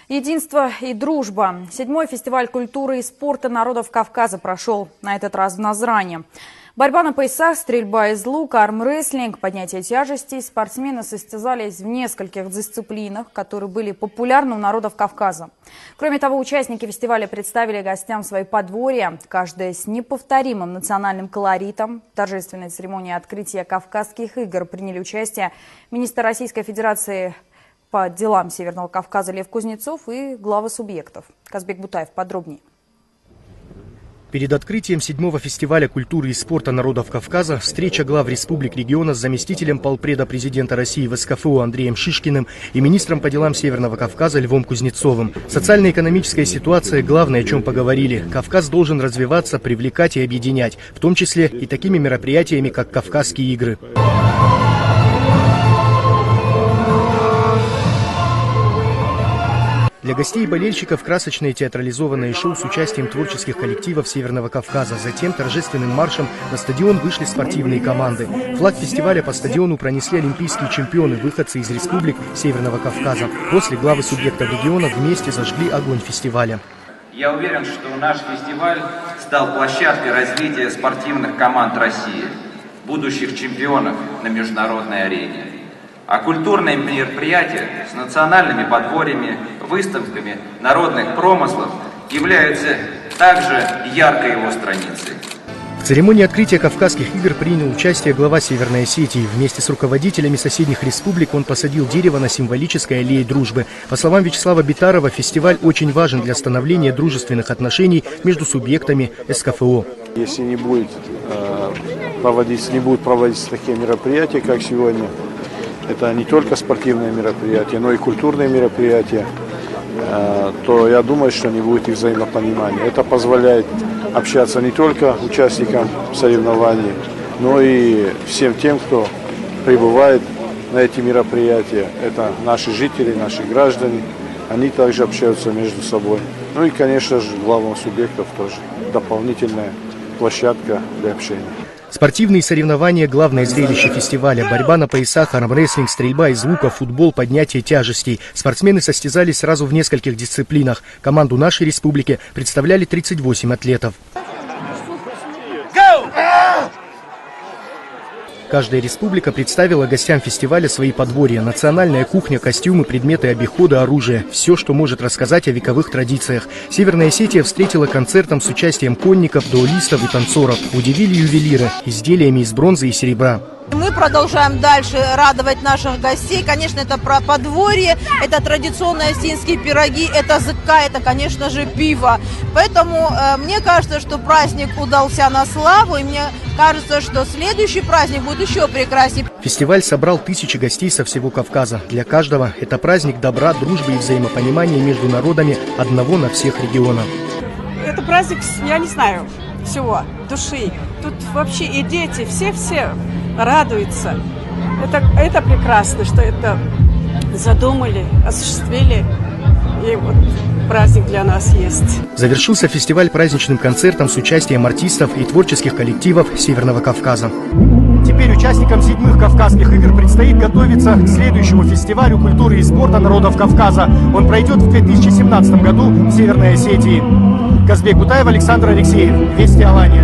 Единство и дружба. 7-й фестиваль культуры и спорта народов Кавказа прошел на этот раз в Назране. Борьба на поясах, стрельба из лука, армрестлинг, поднятие тяжестей. Спортсмены состязались в нескольких дисциплинах, которые были популярны у народов Кавказа. Кроме того, участники фестиваля представили гостям свои подворья, каждое с неповторимым национальным колоритом. В торжественной церемонии открытия Кавказских игр приняли участие министр Российской Федерации по делам Северного Кавказа Лев Кузнецов и главы субъектов. Казбек Бутаев подробнее. Перед открытием 7-го фестиваля культуры и спорта народов Кавказа встреча глав республик региона с заместителем полпреда президента России в СКФУ Андреем Шишкиным и министром по делам Северного Кавказа Львом Кузнецовым. Социально-экономическая ситуация – главное, о чем поговорили. Кавказ должен развиваться, привлекать и объединять, в том числе и такими мероприятиями, как Кавказские игры. Для гостей и болельщиков красочное театрализованное шоу с участием творческих коллективов Северного Кавказа. Затем торжественным маршем на стадион вышли спортивные команды. Флаг фестиваля по стадиону пронесли олимпийские чемпионы, выходцы из республик Северного Кавказа. После главы субъектов региона вместе зажгли огонь фестиваля. Я уверен, что наш фестиваль стал площадкой развития спортивных команд России, будущих чемпионов на международной арене. А культурные мероприятия с национальными подворьями, выставками народных промыслов являются также яркой его страницей. В церемонии открытия Кавказских игр принял участие глава Северной Осетии. Вместе с руководителями соседних республик он посадил дерево на символической аллее дружбы. По словам Вячеслава Битарова, фестиваль очень важен для становления дружественных отношений между субъектами СКФО. Если не будут проводиться такие мероприятия, как сегодня, это не только спортивные мероприятия, но и культурные мероприятия, то я думаю, что не будет и взаимопонимания. Это позволяет общаться не только участникам соревнований, но и всем тем, кто прибывает на эти мероприятия. Это наши жители, наши граждане. Они также общаются между собой. Ну и, конечно же, главам субъектов тоже дополнительная площадка для общения. Спортивные соревнования – главное зрелище фестиваля. Борьба на поясах, армрестлинг, стрельба из лука, футбол, поднятие тяжестей. Спортсмены состязались сразу в нескольких дисциплинах. Команду нашей республики представляли 38 атлетов. Каждая республика представила гостям фестиваля свои подворья. Национальная кухня, костюмы, предметы обихода, оружие. Все, что может рассказать о вековых традициях. Северная Осетия встретила концертом с участием конников, дуалистов и танцоров. Удивили ювелиры изделиями из бронзы и серебра. Мы продолжаем дальше радовать наших гостей. Конечно, это про подворье, это традиционные осетинские пироги, это зыка, это, конечно же, пиво. Поэтому мне кажется, что праздник удался на славу, и мне кажется, что следующий праздник будет еще прекраснее. Фестиваль собрал тысячи гостей со всего Кавказа. Для каждого это праздник добра, дружбы и взаимопонимания между народами одного на всех регионов. Это праздник, я не знаю, всего, души. Тут вообще и дети, все радуются. Это прекрасно, что это задумали, осуществили. И вот праздник для нас есть. Завершился фестиваль праздничным концертом с участием артистов и творческих коллективов Северного Кавказа. Теперь участникам 7-х Кавказских игр предстоит готовиться к следующему фестивалю культуры и спорта народов Кавказа. Он пройдет в 2017 году в Северной Осетии. Казбек Бутаев, Александр Алексеев. Вести Алания.